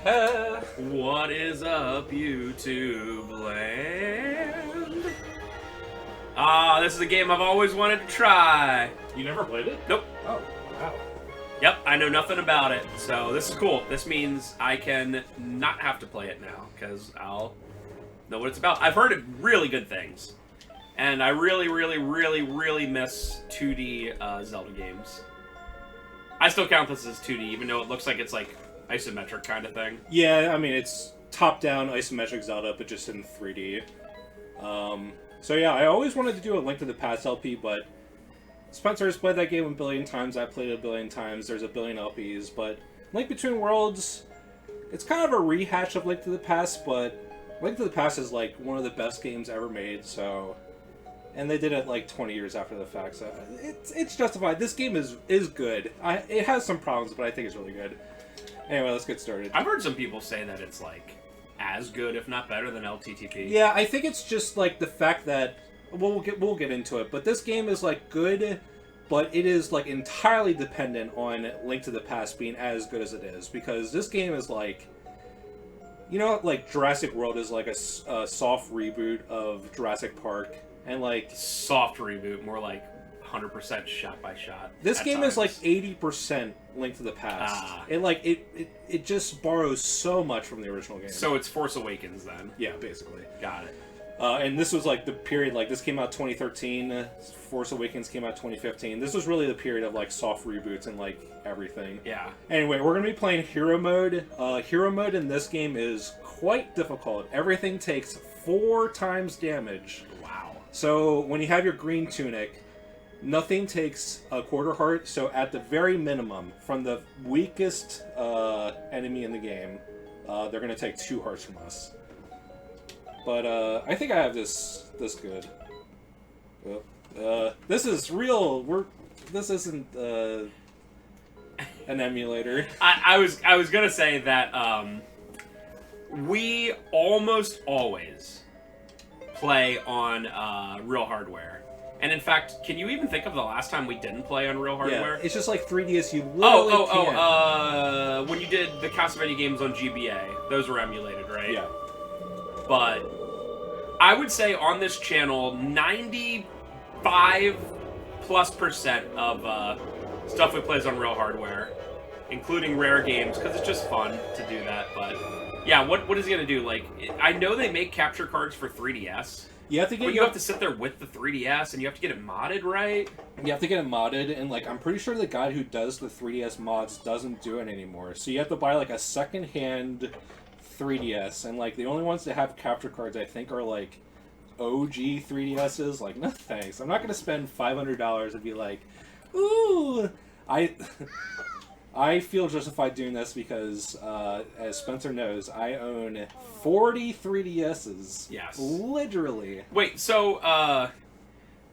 What is up, YouTube land? This is a game I've always wanted to try. You never played it? Nope. Oh, wow. Yep, I know nothing about it, so this is cool. This means I can not have to play it now, because I'll know what it's about. I've heard really good things, and I really miss 2D Zelda games. I still count this as 2D, even though it looks like it's like isometric kind of thing. Yeah, I mean, it's top-down isometric Zelda, but just in 3D. So yeah, I always wanted to do a Link to the Past LP, but Spencer has played that game a billion times, I played it a billion times, there's a billion LPs, but Link Between Worlds, it's kind of a rehash of Link to the Past, but Link to the Past is like one of the best games ever made, so... And they did it like 20 years after the fact, so it's justified. This game is good. It has some problems, but I think it's really good. Anyway, let's get started. I've heard some people say that it's like as good, if not better, than LTTP. Yeah, I think it's just like the fact that we'll get into it, but this game is like good, but it is like entirely dependent on Link to the Past being as good as it is, because this game is like, you know, like Jurassic World is like a soft reboot of Jurassic Park, and like soft reboot, more like 100% shot by shot. This game is like 80% Link to the Past. It just borrows so much from the original game. So it's Force Awakens then. Yeah, basically. Got it. And this was like the period, like this came out 2013, Force Awakens came out 2015. This was really the period of like soft reboots and like everything. Yeah. Anyway, we're going to be playing Hero Mode. Hero Mode in this game is quite difficult. Everything takes 4 times damage. Wow. So when you have your green tunic, nothing takes a quarter heart, so at the very minimum, from the weakest enemy in the game, they're going to take 2 hearts from us. But I think I have this good. This is real. This isn't an emulator. I was gonna say that we almost always play on real hardware. And in fact, can you even think of the last time we didn't play on real hardware? Yeah, it's just like 3DS, you literally can't. When you did the Castlevania games on GBA, those were emulated, right? Yeah. But I would say on this channel, 95+% of stuff we play is on real hardware, including rare games, because it's just fun to do that. But yeah, what is he gonna do? Like, I know they make capture cards for 3DS. You have to get. But you have to sit there with the 3DS, and you have to get it modded, right? You have to get it modded, and like I'm pretty sure the guy who does the 3DS mods doesn't do it anymore. So you have to buy like a second-hand 3DS, and like the only ones that have capture cards, I think, are like OG 3DSs. Like, no thanks. I'm not gonna spend $500 and be like, ooh, I feel justified doing this because, as Spencer knows, I own 40 3DSs. Yes. Literally. Wait, so,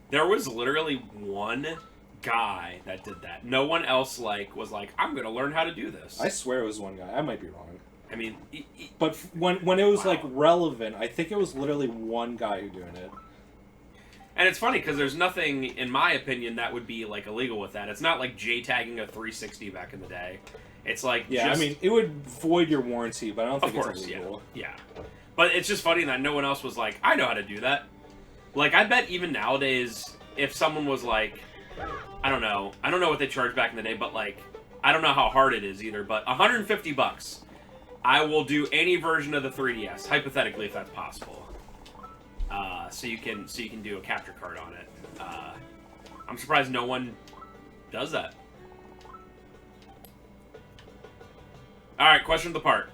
there was literally one guy that did that. No one else, like, was like, I'm gonna learn how to do this. I swear it was one guy. I might be wrong. I mean... But when it was, like, relevant, I think it was literally one guy who doing it. And it's funny, because there's nothing, in my opinion, that would be, like, illegal with that. It's not like J-tagging a 360 back in the day. It's like, yeah, just... I mean, it would void your warranty, but I don't think it's illegal. Yeah. But it's just funny that no one else was like, I know how to do that. Like, I bet even nowadays, if someone was like, I don't know what they charged back in the day, but, like, I don't know how hard it is either, but $150, I will do any version of the 3DS, hypothetically, if that's possible. So you can do a capture card on it. I'm surprised no one does that. Alright, question of the part.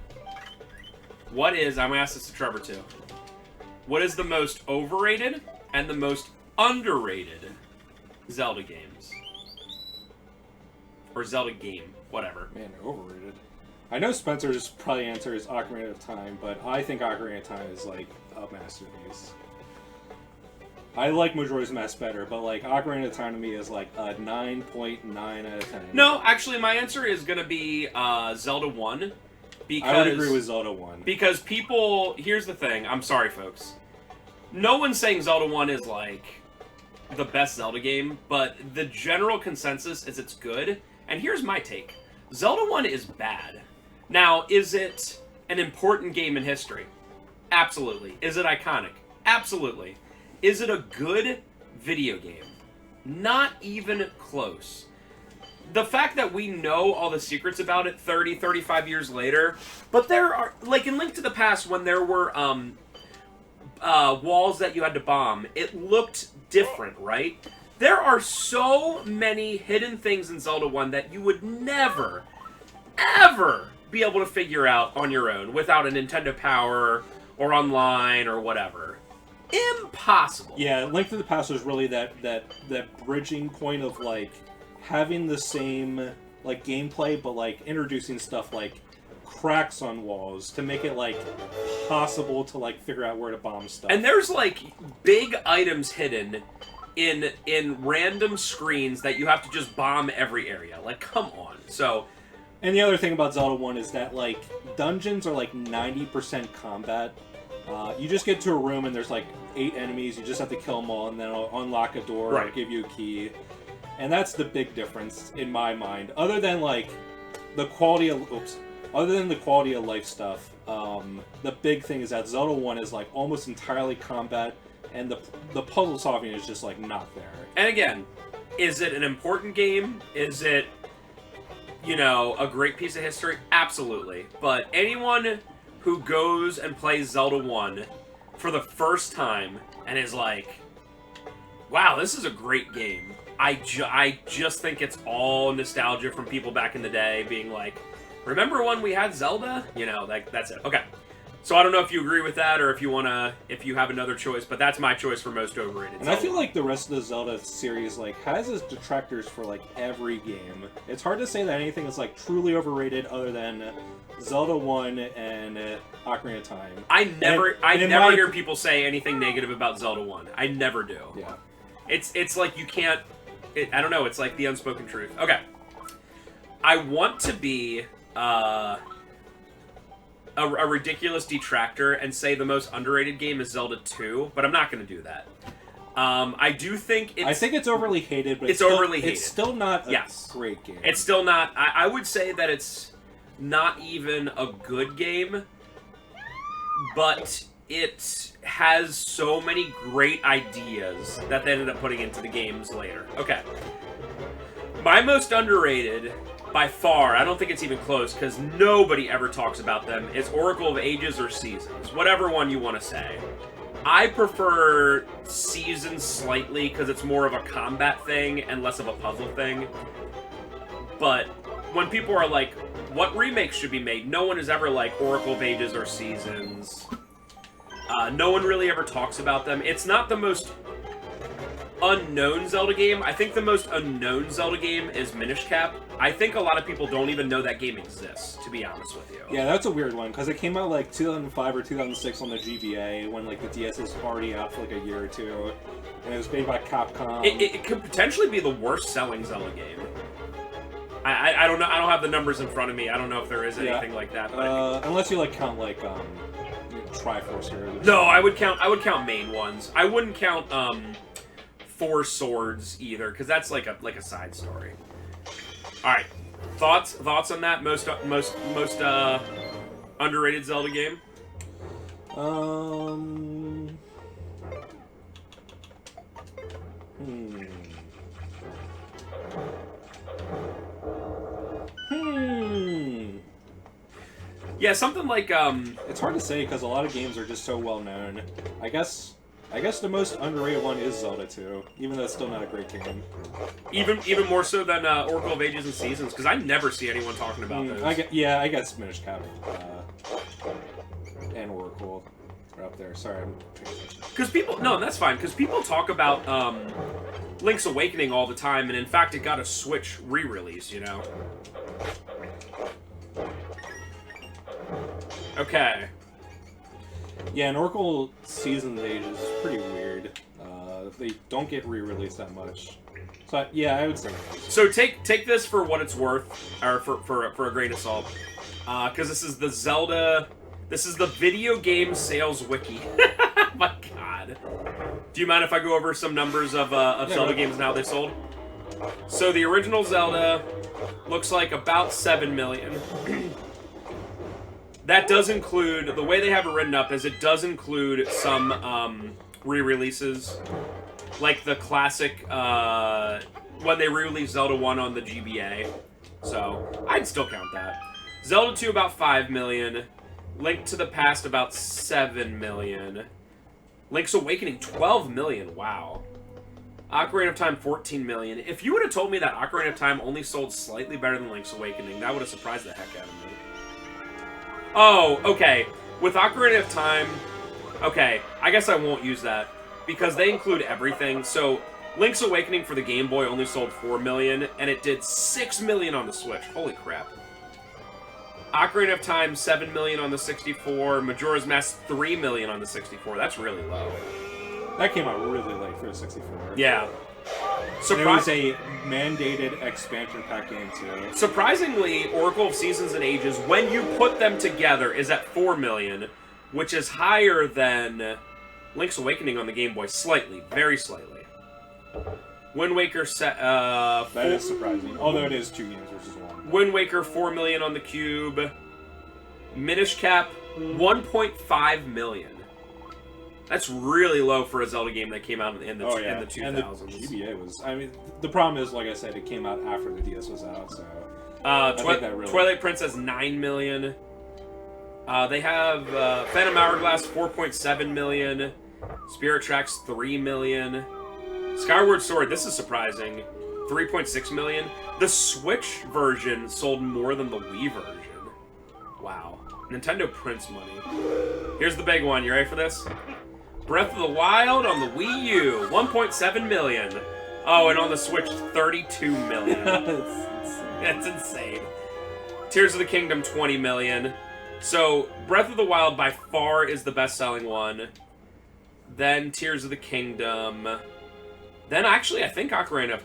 What is, I'm going to ask this to Trevor too, what is the most overrated and the most underrated Zelda games? Or Zelda game, whatever. Man, overrated. I know Spencer's probably answer is Ocarina of Time, but I think Ocarina of Time is like a masterpiece. I like Majora's Mask better, but like Ocarina of Time to me is like a 9.9 out of 10. No, actually my answer is going to be Zelda 1. Because, I would agree with Zelda 1. Because people... Here's the thing. I'm sorry, folks. No one's saying Zelda 1 is, like, the best Zelda game, but the general consensus is it's good. And here's my take. Zelda 1 is bad. Now, is it an important game in history? Absolutely. Is it iconic? Absolutely. Is it a good video game? Not even close. The fact that we know all the secrets about it 30, 35 years later, but there are, like in Link to the Past, when there were walls that you had to bomb, it looked different, right? There are so many hidden things in Zelda 1 that you would never, ever be able to figure out on your own without a Nintendo Power or online or whatever. Impossible. Yeah, Link to the Past was really that bridging point of like having the same like gameplay, but like introducing stuff like cracks on walls to make it like possible to like figure out where to bomb stuff. And there's like big items hidden in random screens that you have to just bomb every area. Like, come on. So. And the other thing about Zelda 1 is that like dungeons are like 90% combat. You just get to a room and there's like 8 enemies. You just have to kill them all, and then it'll unlock a door or give you a key. And that's the big difference in my mind. Other than like the quality of other than the quality of life stuff, the big thing is that Zelda 1 is like almost entirely combat, and the puzzle solving is just like not there. And again, is it an important game? Is it, you know, a great piece of history? Absolutely. But anyone who goes and plays Zelda 1 for the first time and is like, wow, this is a great game. I just think it's all nostalgia from people back in the day being like, remember when we had Zelda? You know, like, that's it. Okay. So I don't know if you agree with that or if you have another choice, but that's my choice for most overrated And Zelda. I feel like the rest of the Zelda series like has its detractors for like every game. It's hard to say that anything is like truly overrated other than Zelda 1 and Ocarina of Time. I never hear people say anything negative about Zelda 1. I never do. Yeah. It's like you can't... I don't know. It's like the unspoken truth. Okay. I want to be a ridiculous detractor and say the most underrated game is Zelda 2, but I'm not going to do that. I do think it's... I think it's overly hated, but it's overly hated. It's still not a great game. It's still not... I would say that it's not even a good game, but it has so many great ideas that they ended up putting into the games later. Okay. My most underrated, by far, I don't think it's even close, because nobody ever talks about them, is Oracle of Ages or Seasons. Whatever one you want to say. I prefer Seasons slightly, because it's more of a combat thing and less of a puzzle thing. But when people are like, what remakes should be made? No one is ever like Oracle of Ages or Seasons. No one really ever talks about them. It's not the most unknown Zelda game. I think the most unknown Zelda game is Minish Cap. I think a lot of people don't even know that game exists, to be honest with you. Yeah, that's a weird one, because it came out like 2005 or 2006 on the GBA, when like the DS is already out for like a year or two, and it was made by Capcom. It could potentially be the worst selling Zelda game. I don't know. I don't have the numbers in front of me. I don't know if there is anything like that. But unless you like count like Triforce Heroes. No, I would count main ones. I wouldn't count Four Swords either, because that's like a side story. All right, thoughts on that most underrated Zelda game? Yeah, something like It's hard to say because a lot of games are just so well known. I guess the most underrated one is Zelda 2, even though it's still not a great game. Even more so than Oracle of Ages and Seasons, because I never see anyone talking about those. I guess Minish Cap and Oracle are up there. Sorry, I'm paying attention. Because that's fine. Because people talk about Link's Awakening all the time, and in fact, it got a Switch re-release. You know. Okay. Yeah, and Oracle Seasons Age is pretty weird. They don't get re-released that much. So yeah, I would say those. So take this for what it's worth, or for a grain of salt, because this is the Zelda. This is the video game sales wiki. My God. Do you mind if I go over some numbers of Zelda games and how they sold? So the original Zelda looks like about 7 million. That does include, the way they have it written up is it does include some re-releases. Like the classic, when they re-released Zelda 1 on the GBA. So, I'd still count that. Zelda 2 about 5 million. Link to the Past about 7 million. Link's Awakening 12 million, wow. Ocarina of Time 14 million. If you would have told me that Ocarina of Time only sold slightly better than Link's Awakening, that would have surprised the heck out of me. Oh, okay. With Ocarina of Time, okay, I guess I won't use that because they include everything. So, Link's Awakening for the Game Boy only sold 4 million, and it did 6 million on the Switch. Holy crap. Ocarina of Time, 7 million on the 64. Majora's Mask, 3 million on the 64. That's really low. That came out really late for the 64. Yeah. And it was a mandated expansion pack game, too. Surprisingly, Oracle of Seasons and Ages, when you put them together, is at 4 million, which is higher than Link's Awakening on the Game Boy. Slightly. Very slightly. Wind Waker that is surprising. Although it is 2 games versus 1. Wind Waker 4 million on the Cube. Minish Cap 1.5 million. That's really low for a Zelda game that came out in the 2000s. And the GBA was. I mean, the problem is, like I said, it came out after the DS was out. So Twilight Princess 9 million. They have Phantom Hourglass 4.7 million. Spirit Tracks 3 million. Skyward Sword, this is surprising, 3.6 million. The Switch version sold more than the Wii version. Wow. Nintendo prints money. Here's the big one. You ready for this? Breath of the Wild on the Wii U, 1.7 million. Oh, and on the Switch, 32 million. That's insane. Tears of the Kingdom, 20 million. So, Breath of the Wild by far is the best-selling one. Then Tears of the Kingdom. Then, actually, I think Ocarina of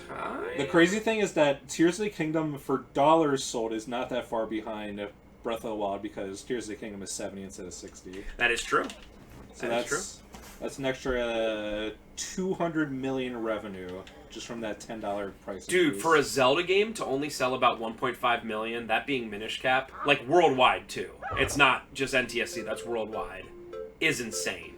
Time. The crazy thing is that Tears of the Kingdom for dollars sold is not that far behind Breath of the Wild because Tears of the Kingdom is 70 instead of 60. That is true. So that's an extra 200 million revenue just from that $10 price. Dude, increase. for a Zelda game to only sell about 1.5 million, that being Minish Cap, like worldwide too. It's not just NTSC, that's worldwide. Is insane.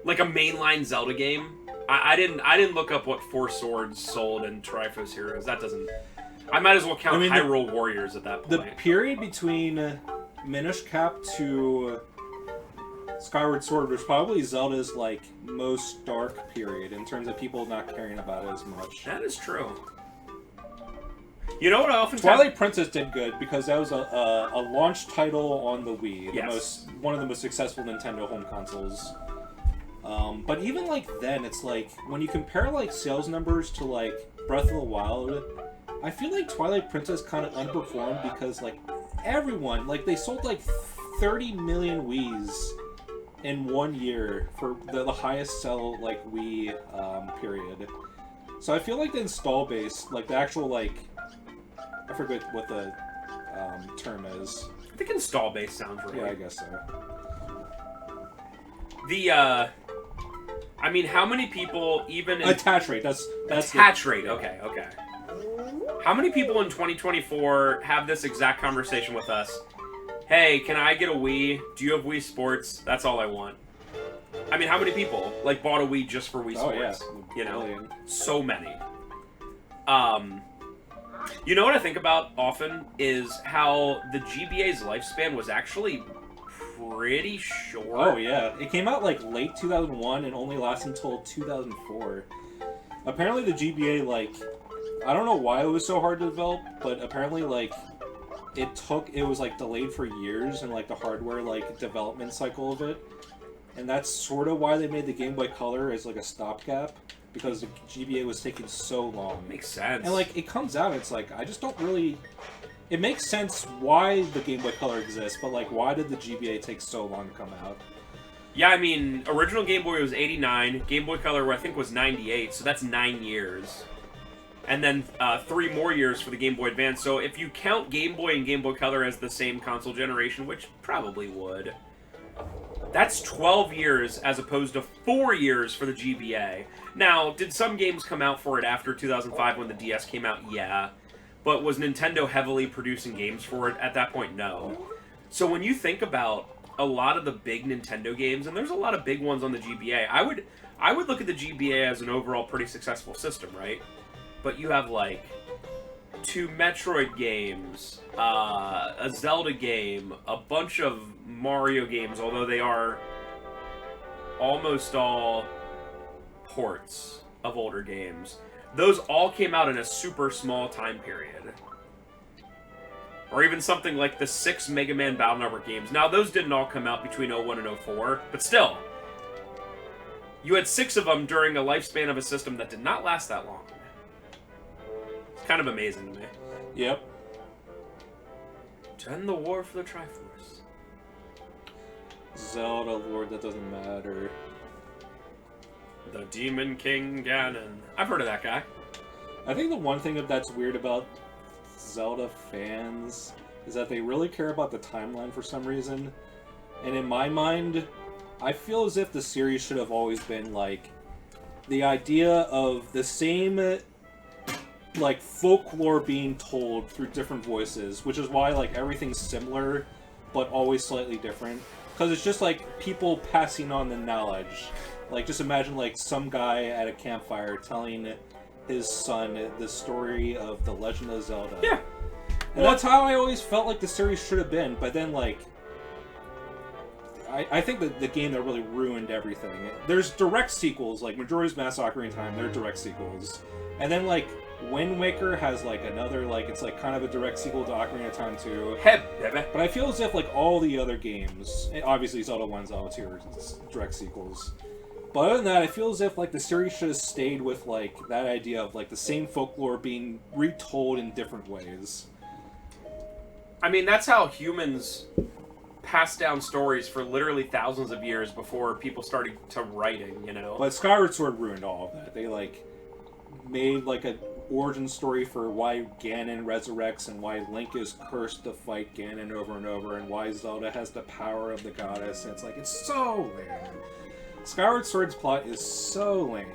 Like a mainline Zelda game. I didn't look up what Four Swords sold in Triforce Heroes. That doesn't. I might as well count Hyrule Warriors at that point. The period between Minish Cap to Skyward Sword was probably Zelda's like most dark period in terms of people not caring about it as much. That is true. You know what I often Twilight Princess did good because that was a launch title on the Wii, yes. One of the most successful Nintendo home consoles. But even like then, it's like when you compare like sales numbers to like Breath of the Wild, I feel like Twilight Princess kind of underperformed because like everyone, like they sold like 30 million Wiis in 1 year for the highest sell like Wii period. So I feel like the install base, like the actual like, I forget what the term is. I think install base sounds right. Yeah, I guess so. I mean, how many people even... Attach rate, that's attach rate, okay. How many people in 2024 have this exact conversation with us? Hey, can I get a Wii? Do you have Wii Sports? That's all I want. I mean, how many people, like, bought a Wii just for Wii Sports? Yeah. You know? So many. You know what I think about often is how the GBA's lifespan was actually pretty short. Oh, yeah. It came out, like, late 2001 and only lasted until 2004. Apparently the GBA, like... I don't know why it was so hard to develop, but apparently, like... It was, like, delayed for years in, like, the hardware, like, development cycle of it. And that's sort of why they made the Game Boy Color as, like, a stopgap. Because the GBA was taking so long. Makes sense. And, like, it comes out, it's like, I just don't really... It makes sense why the Game Boy Color exists, but, like, why did the GBA take so long to come out? Yeah, I mean, original Game Boy was 89, Game Boy Color, I think, was 98, so that's 9 years. And then 3 more years for the Game Boy Advance, so if you count Game Boy and Game Boy Color as the same console generation, which probably would, that's 12 years as opposed to 4 years for the GBA. Now, did some games come out for it after 2005 when the DS came out? Yeah. But was Nintendo heavily producing games for it at that point? No. So when you think about a lot of the big Nintendo games, and there's a lot of big ones on the GBA, I would look at the GBA as an overall pretty successful system, right? But you have like 2 Metroid games, a Zelda game, a bunch of Mario games, although they are almost all ports of older games. Those all came out in a super small time period. Or even something like the 6 Mega Man Battle Network games. Now, those didn't all come out between 01 and 04, but still. You had 6 of them during a lifespan of a system that did not last that long. It's kind of amazing to me. Yep. To end the war for the Triforce. Zelda, Lord, that doesn't matter. The Demon King Ganon. I've heard of that guy. I think the one thing that's weird about Zelda fans is that they really care about the timeline for some reason. And in my mind, I feel as if the series should have always been like the idea of the same like folklore being told through different voices, which is why like everything's similar but always slightly different, because it's just like people passing on the knowledge. Like just imagine like some guy at a campfire telling his son the story of The Legend of Zelda. Yeah. And that's how I always felt like the series should have been, but then like I think that the game that really ruined everything. There's direct sequels, like Majora's Mask Ocarina of Time, they're direct sequels. And then like Wind Waker has like another, like it's like kind of a direct sequel to Ocarina of Time too. But I feel as if like all the other games, obviously Zelda 1, Zelda 2 are direct sequels. But other than that, I feel as if like the series should have stayed with like that idea of like the same folklore being retold in different ways. I mean, that's how humans passed down stories for literally thousands of years before people started to writing, you know? But Skyward Sword ruined all of that. They like made like an origin story for why Ganon resurrects and why Link is cursed to fight Ganon over and over and why Zelda has the power of the goddess. And it's like, it's so lame. Skyward Sword's plot is so lame.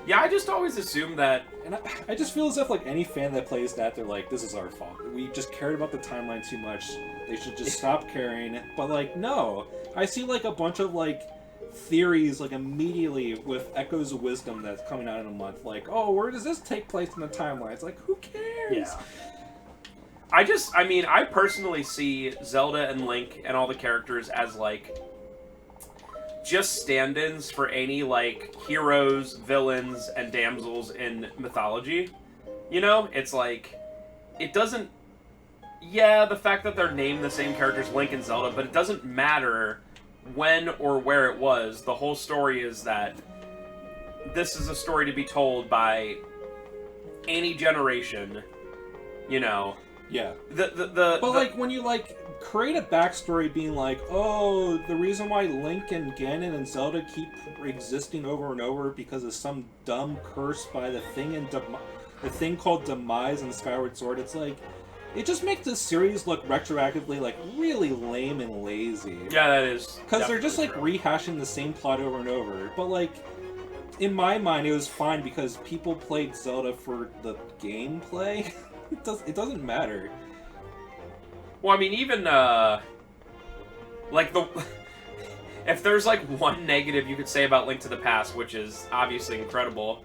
Yeah, I just always assumed that... And I just feel as if like any fan that plays that, they're like, this is our fault. We just cared about the timeline too much. They should just stop caring. But like, no. I see like a bunch of like theories like immediately with Echoes of Wisdom that's coming out in a month. Like, oh, where does this take place in the timeline? It's like, who cares? Yeah. I personally see Zelda and Link and all the characters as like just stand-ins for any like heroes, villains, and damsels in mythology. You know, it's like it doesn't. Yeah, the fact that they're named the same characters, Link and Zelda, but it doesn't matter when or where it was. The whole story is that this is a story to be told by any generation. You know. Yeah. But like when you like create a backstory being like, oh, the reason why Link and Ganon and Zelda keep existing over and over because of some dumb curse by the thing called Demise in Skyward Sword, it's like, it just makes this series look retroactively like really lame and lazy. Yeah, that is. Because they're just like rehashing the same plot over and over. But like, in my mind, it was fine because people played Zelda for the gameplay. It doesn't matter. Well, I mean, even, like, if there's, like, one negative you could say about Link to the Past, which is obviously incredible,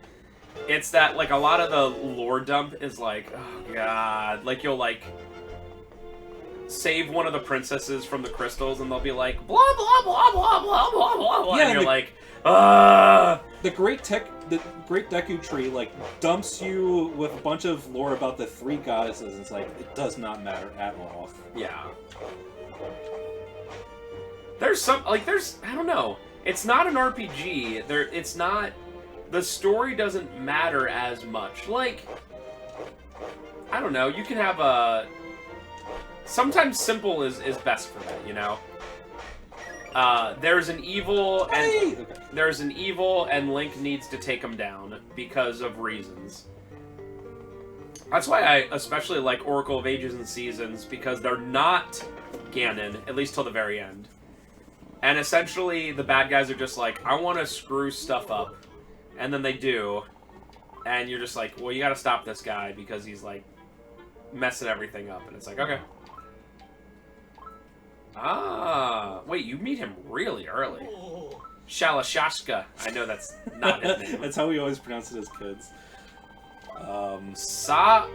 it's that, like, a lot of the lore dump is, like, oh, God. Like, you'll, like, save one of the princesses from the crystals, and they'll be like, blah, blah, blah, blah, blah, blah, blah, blah, and you're like, The Great Deku Tree, like, dumps you with a bunch of lore about the 3 goddesses. It's like, it does not matter at all. Yeah. There's some, like, I don't know. It's not an RPG. It's not, the story doesn't matter as much. Like, I don't know, you can have sometimes simple is best for that, you know? There's an evil, and Link needs to take him down because of reasons. That's why I especially like Oracle of Ages and Seasons, because they're not Ganon, at least till the very end. And essentially, the bad guys are just like, I want to screw stuff up. And then they do. And you're just like, well, you gotta stop this guy because he's, like, messing everything up. And it's like, okay. Ah, wait, you meet him really early. Shalashashka. I know that's not his name. That's how we always pronounce it as kids. Sahasrara.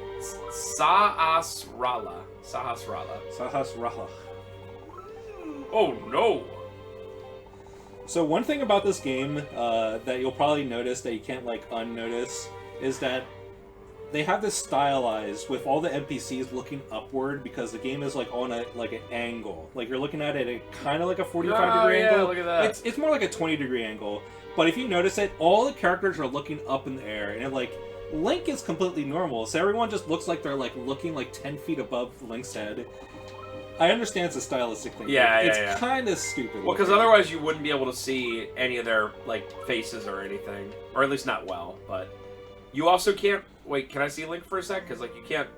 Sahasrara. Oh no! So one thing about this game that you'll probably notice that you can't like unnotice is that they have this stylized with all the NPCs looking upward because the game is like on a like an angle. Like you're looking at it at kind of like a 45-degree angle. Look at that. It's more like a 20-degree angle. But if you notice it, all the characters are looking up in the air, and like Link is completely normal. So everyone just looks like they're like looking like 10 feet above Link's head. I understand it's a stylistic thing. It's kind of stupid. Well, because otherwise you wouldn't be able to see any of their like faces or anything, or at least not well. But you also can't. Wait, can I see Link for a sec? Because like you can't.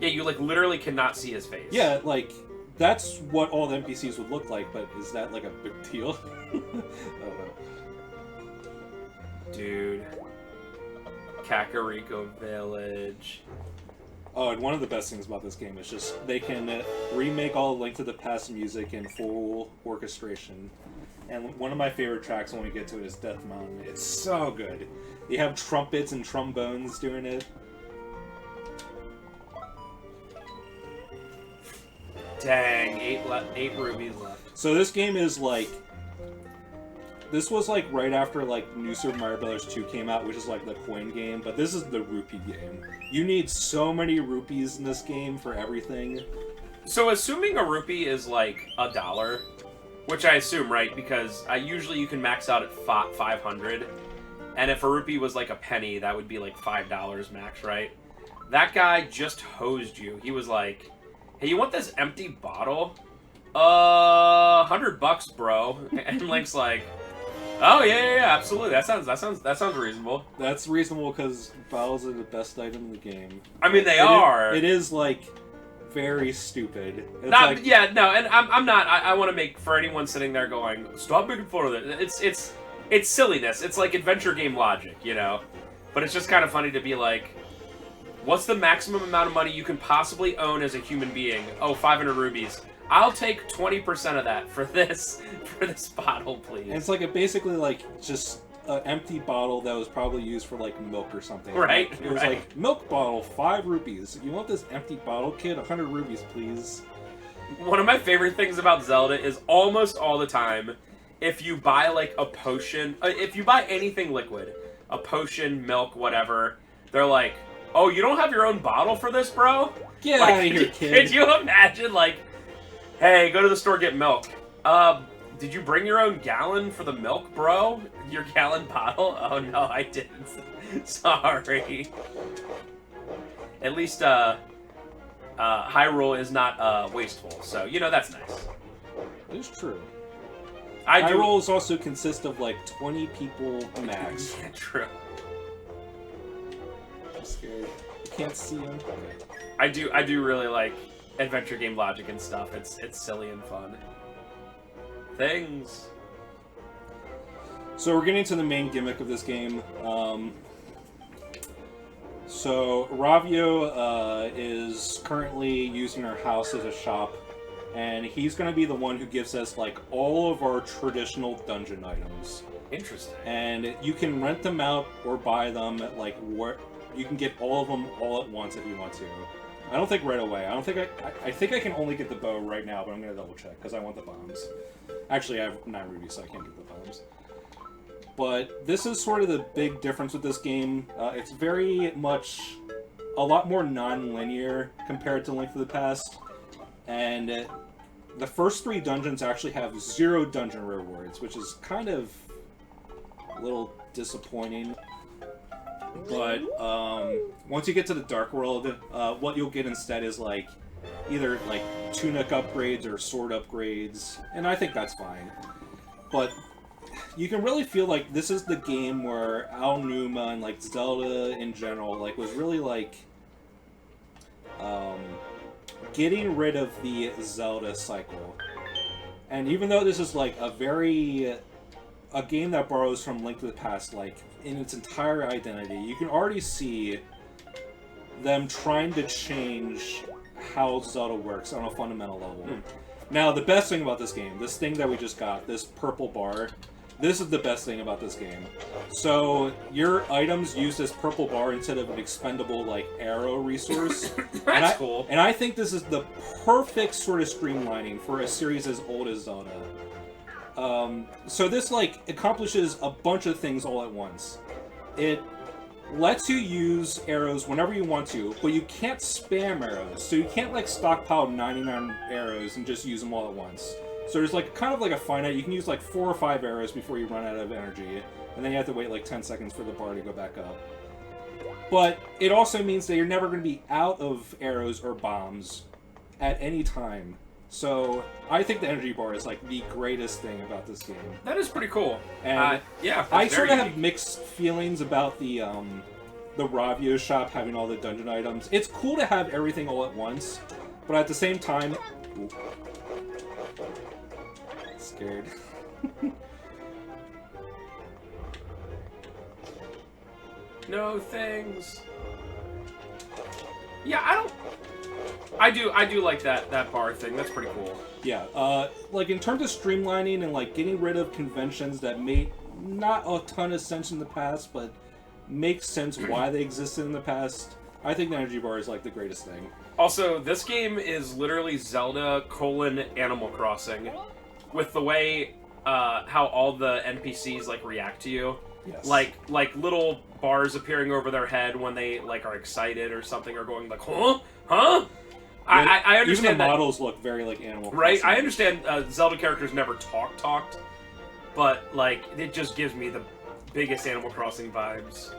Yeah, you like literally cannot see his face. Yeah, like that's what all the NPCs would look like. But is that like a big deal? I don't know. Dude, Kakariko Village. Oh, and one of the best things about this game is just they can remake all Link to the Past music in full orchestration. And one of my favorite tracks when we get to it is Death Mountain. It's so good. You have trumpets and trombones doing it. Dang, 8 rubies left. So this game is like... This was like right after like New Super Mario Bros. 2 came out, which is like the coin game, but this is the rupee game. You need so many rupees in this game for everything. So assuming a rupee is like $1, which I assume, right? Because usually you can max out at 500, and if a rupee was like a penny, that would be like $5 max, right? That guy just hosed you. He was like, "Hey, you want this empty bottle? $100, bro." And Link's like, "Oh yeah, absolutely. That sounds reasonable." That's reasonable because bottles are the best item in the game. I mean, they are. It is like very stupid. It's not, like, yeah, no, and I'm not. I want to make for anyone sitting there going, "Stop making fun of it." It's silliness. It's like adventure game logic, you know. But it's just kind of funny to be like, what's the maximum amount of money you can possibly own as a human being? Oh, 500 rubies. I'll take 20% of that for this bottle, please. And it's like basically like just an empty bottle that was probably used for like milk or something. Right. It was like milk bottle, 5 rupees. You want this empty bottle, kid? 100 rupees, please. One of my favorite things about Zelda is almost all the time, if you buy like a potion, if you buy anything liquid, a potion, milk, whatever, they're like, "Oh, you don't have your own bottle for this, bro?" Get like, out of here, kid. Could you imagine, like, "Hey, go to the store, get milk. Did you bring your own gallon for the milk, bro? Your gallon bottle?" "Oh, no, I didn't." Sorry. At least, Hyrule is not, wasteful, so, you know, that's nice. It's true. Hyrule's also consist of, like, 20 people max. Yeah, true. I'm scared. You can't see them. I do really like adventure game logic and stuff. It's silly and fun. Things. So we're getting to the main gimmick of this game. So Ravio is currently using our house as a shop, and he's going to be the one who gives us like all of our traditional dungeon items. Interesting. And you can rent them out or buy them at like where you can get all of them all at once if you want to. I don't think right away. I think I can only get the bow right now, but I'm going to double check because I want the bombs. Actually, I have 9 rubies, so I can't get the bombs. But this is sort of the big difference with this game. It's very much a lot more non-linear compared to Link to the Past. And the first 3 dungeons actually have 0 dungeon rewards, which is kind of a little disappointing. But once you get to the Dark World, what you'll get instead is like either like tunic upgrades or sword upgrades, and I think that's fine. But you can really feel like this is the game where Al Numa and like Zelda in general like was really like getting rid of the Zelda cycle. And even though this is like a game that borrows from Link to the Past, like in its entire identity, you can already see them trying to change how Zelda works on a fundamental level. Now, the best thing about this game, this thing that we just got, this purple bar, this is the best thing about this game. So, your items use this purple bar instead of an expendable, like, arrow resource. That's cool. And I think this is the perfect sort of streamlining for a series as old as Zelda. So this, like, accomplishes a bunch of things all at once. It lets you use arrows whenever you want to, but you can't spam arrows. So you can't, like, stockpile 99 arrows and just use them all at once. So there's, like, kind of like a finite. You can use, like, 4 or 5 arrows before you run out of energy. And then you have to wait, like, 10 seconds for the bar to go back up. But it also means that you're never going to be out of arrows or bombs at any time. So I think the energy bar is, like, the greatest thing about this game. That is pretty cool. And yeah, I sort of have mixed feelings about the Ravio shop having all the dungeon items. It's cool to have everything all at once, but at the same time... Ooh. Scared. No things. Yeah, I do like that bar thing. That's pretty cool. Yeah, like in terms of streamlining and like getting rid of conventions that made not a ton of sense in the past, but make sense why they existed in the past, I think the energy bar is like the greatest thing. Also, this game is literally Zelda : Animal Crossing, with the way how all the NPCs like react to you. Yes. Like little bars appearing over their head when they like are excited or something, or going like, huh? I understand even the that, models look very like Animal Crossing. right? I understand Zelda characters never talked, but like it just gives me the biggest Animal Crossing vibes.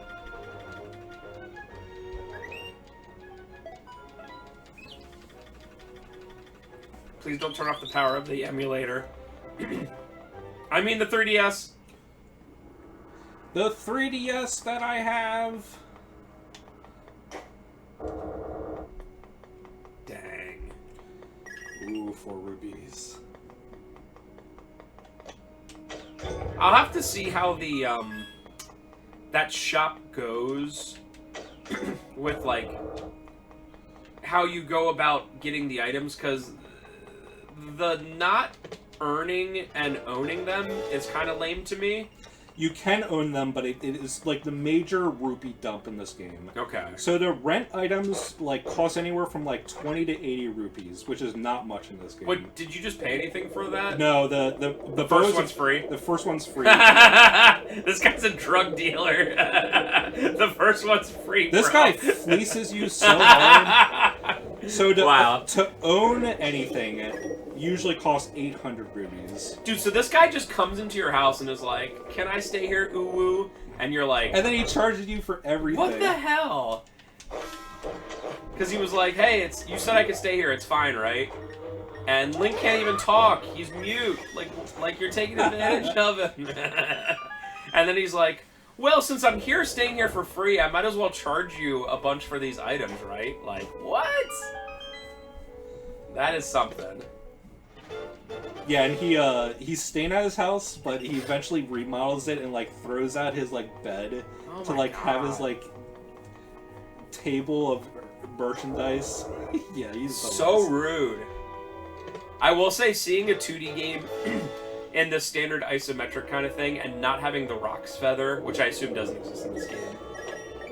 Please don't turn off the power of the emulator. I mean the 3DS. The 3DS that I have. Dang. Ooh, 4 rubies. I'll have to see how the that shop goes with like how you go about getting the items, because the not earning and owning them is kind of lame to me. You can own them, but it is like the major rupee dump in this game. Okay. So to rent items like cost anywhere from like 20 to 80 rupees, which is not much in this game. Wait, did you just pay anything for that? No, the first one's free. The first one's free. This guy's a drug dealer. The first one's free. This bro. guy fleeces you so hard. So Wow. to own anything, it usually costs 800 rupees. Dude, so this guy just comes into your house and is like, "Can I stay here, ooh woo?" And you're like, And then he charges you for everything. "What the hell?" Because he was like, "Hey, you said I could stay here. It's fine, right?" And Link can't even talk. He's mute. Like you're taking advantage of him. And then he's like, "Well, since I'm here, staying here for free, I might as well charge you a bunch for these items, right?" Like, what? That is something. Yeah, and he's staying at his house, but he eventually remodels it and like throws out his like bed to like have his like table of merchandise. Yeah, he's so rude. I will say, seeing a 2D game in the standard isometric kind of thing and not having the Rock's Feather, which I assume doesn't exist in this game,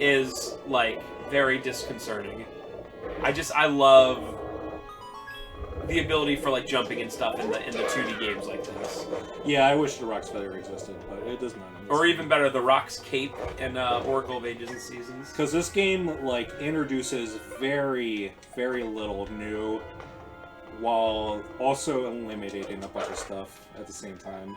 is like very disconcerting. I love the ability for like jumping and stuff in the 2D games like this. Yeah, I wish the Rock's Feather existed, but it does not. Or even better, the Rock's Cape in Oracle of Ages and Seasons. Because this game like introduces very, very little new, while also eliminating a bunch of stuff at the same time.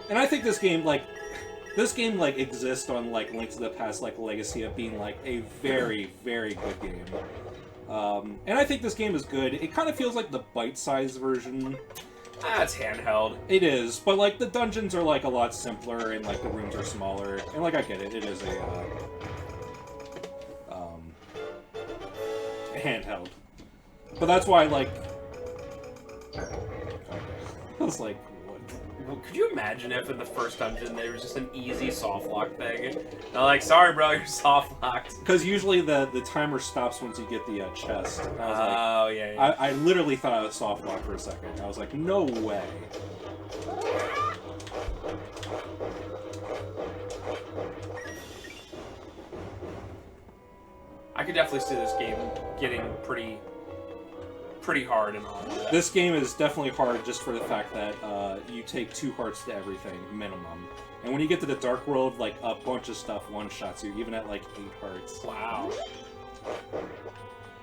And I think this game exists on like Link to the Past like legacy of being like a very, very good game. And I think this game is good. It kind of feels like the bite-sized version. It's handheld. It is, but like the dungeons are like a lot simpler and like the rooms are smaller. And like I get it, it is a handheld. But that's why like I was like, what? could you imagine if in the first dungeon there was just an easy soft lock thing? They're like, sorry, bro, you're soft locked. Because usually the timer stops once you get the chest. I was like, Oh, yeah. I literally thought I was soft locked for a second. I was like, no way. I could definitely see this game getting pretty hard and all that. This game is definitely hard just for the fact that you take 2 hearts to everything, minimum. And when you get to the Dark World, like, a bunch of stuff one-shots you, even at, like, 8 hearts. Wow.